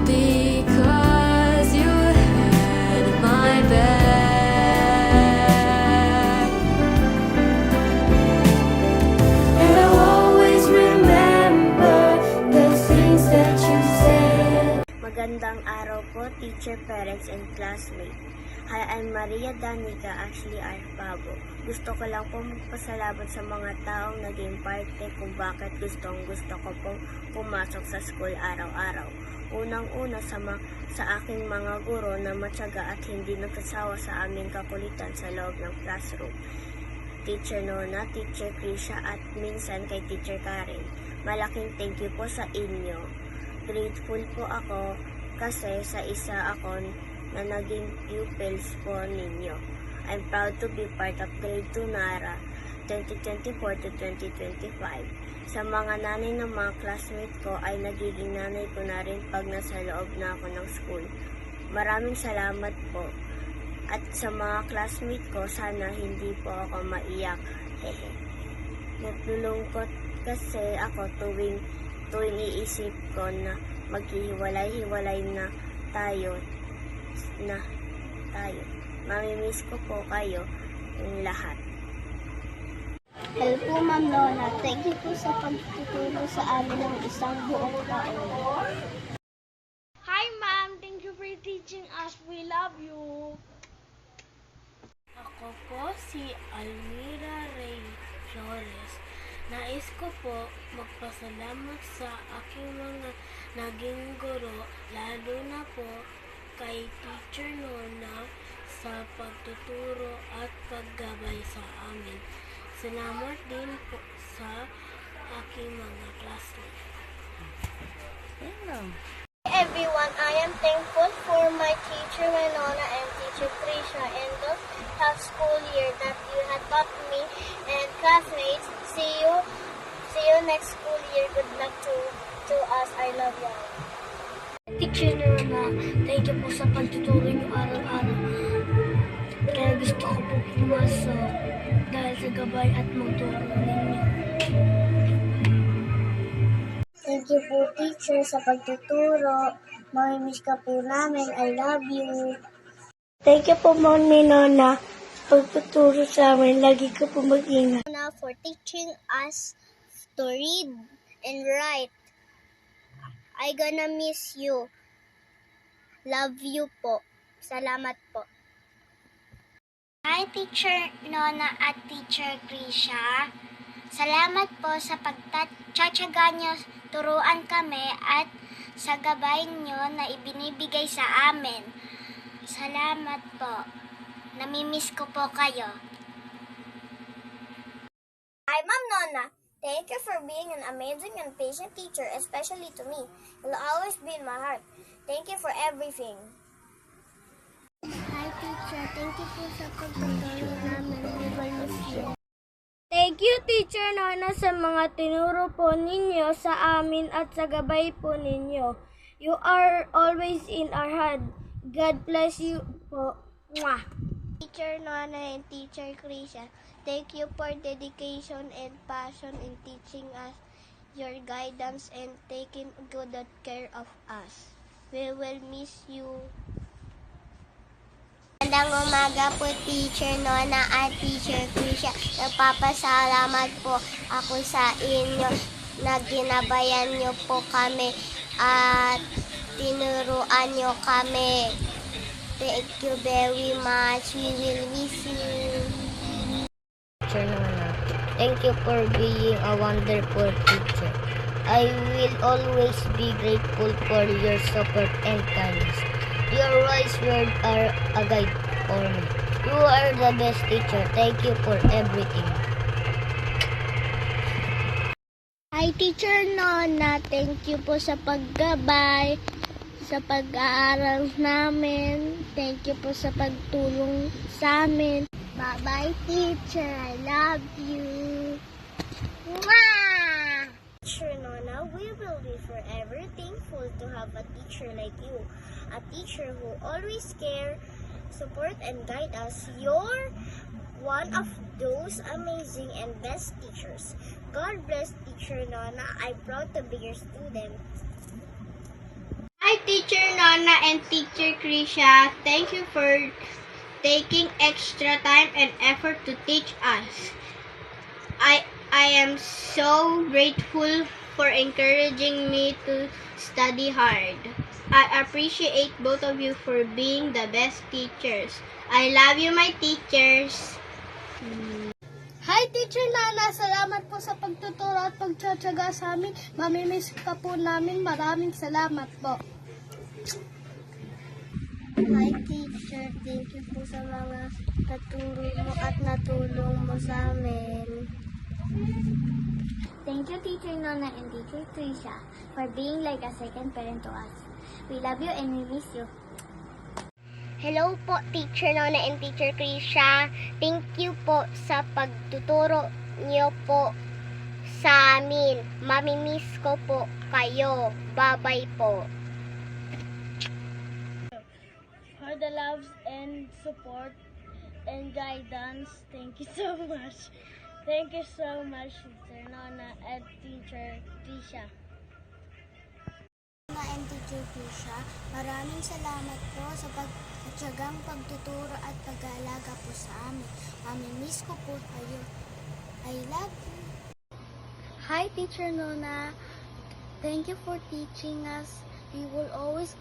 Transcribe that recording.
because you had my back. And I'll always remember the things that you said. Magandang araw po, teacher, parents, and classmates. Hi, I'm Maria Danica Ashley Arpabo. Gusto ko lang po magpasalamat sa mga taong naging parte kung bakit gusto ko pong pumasok sa school araw-araw. Unang-una sa aking mga guro na matyaga at hindi nagsasawa sa aming kakulitan sa loob ng classroom. Teacher Nona, Teacher Krisha, at minsan kay Teacher Karen. Malaking thank you po sa inyo. Grateful po ako kasi sa isa ako na naging pupils po ninyo. I'm proud to be part of Grade 2 NARA 2024 to 2025. Sa mga nanay ng mga classmates ko ay nagiging nanay ko na rin pag nasa loob na ako ng school. Maraming salamat po. At sa mga classmates ko, sana hindi po ako maiyak. Hehe. Naglulungkot kasi ako tuwing iisip ko na maghihiwalay-hiwalay na tayo. Mamimiss ko po kayo yung lahat. Hello po, Ma'am Lola. Thank you po sa pagtutulong sa amin ng isang buong taon. Hi, Ma'am. Thank you for teaching us. We love you. Ako po si Almira Ray Flores. Nais ko po magpasalamat sa aking mga naging guro, lalo na po kay Teacher Nona sa pagtuturo at paggabay sa amin. Salamat din po sa aking mga classmates. Everyone, I am thankful for my teacher Winona and teacher Trisha and the tough school year that you had taught me and classmates. See you next school year. Good luck to us. I love you. Teacher Nona, thank you po sa pagtuturo niyo araw-araw. Kaya gusto ko po pumasok dahil sa gabay at magturo ninyo. Thank you po, teacher, sa pagtuturo. Mamimiss ka po namin. I love you. Thank you po, Mami Nona, pagtuturo sa amin. Lagi ka po mag-ingat. Now for teaching us to read and write. I gonna miss you. Love you po. Salamat po. Hi, Teacher Nona at Teacher Krisha. Salamat po sa pagtatsaga nyo, turuan kami at sa gabay nyo na ibinibigay sa amin. Salamat po. Namimiss ko po kayo. Hi, Ma'am Nona. Thank you for being an amazing and patient teacher, especially to me. You'll always be in my heart. Thank you for everything. Hi, teacher. Thank you po sa pagtuturo namin. We will miss you. Thank you, Teacher Nona, sa mga tinuro po ninyo sa amin at sa gabay po ninyo. You are always in our heart. God bless you po. Mwah! Teacher Nona and Teacher Krisha, thank you for dedication and passion in teaching us, your guidance and taking good care of us. We will miss you. Magandang umaga po, Teacher Nona at Teacher Krisha. Nagpapasalamat po ako sa inyo na ginabayan niyo po kami at tinuruan niyo kami. Thank you very much. We will miss you. Teacher Nona, thank you for being a wonderful teacher. I will always be grateful for your support and kindness. Your wise words are a guide for me. You are the best teacher. Thank you for everything. Hi, Teacher Nona. Thank you po sa paggabay, sa pag-aaral namin. Thank you po sa pagtulong sa amin. Bye-bye, teacher. I love you. Mwah! Teacher Nona, we will be forever thankful to have a teacher like you. A teacher who always care, support, and guide us. You're one of those amazing and best teachers. God bless Teacher Nona. I'm proud to be your student. Hi, Hi, Teacher Nona and Teacher Krisha. Thank you for taking extra time and effort to teach us. I am so grateful for encouraging me to study hard. I appreciate both of you for being the best teachers. I love you, my teachers. Hi, Teacher Nana! Salamat po sa pagtuturo at pagtsatsaga sa amin. Mamimiss ka po namin. Maraming salamat po. Hi, Teacher. Thank you po sa mga naturo mo at natulong mo sa amin. Thank you, Teacher Nona and Teacher Trisha, for being like a second parent to us. We love you and we miss you. Hello po, Teacher Nona and Teacher Krisha. Thank you po sa pagtuturo niyo po sa amin. Mamimiss ko po kayo. Bye-bye po. For the loves and support and guidance, thank you so much. Thank you so much, Teacher Nona and Teacher Tisha. And Teacher Krisha, maraming salamat po sa pagtsagang pagtuturo at pag-aalaga po sa amin. Mamimiss ko po kayo. I love you. Hi, Teacher Nona. Thank you for teaching us. We will always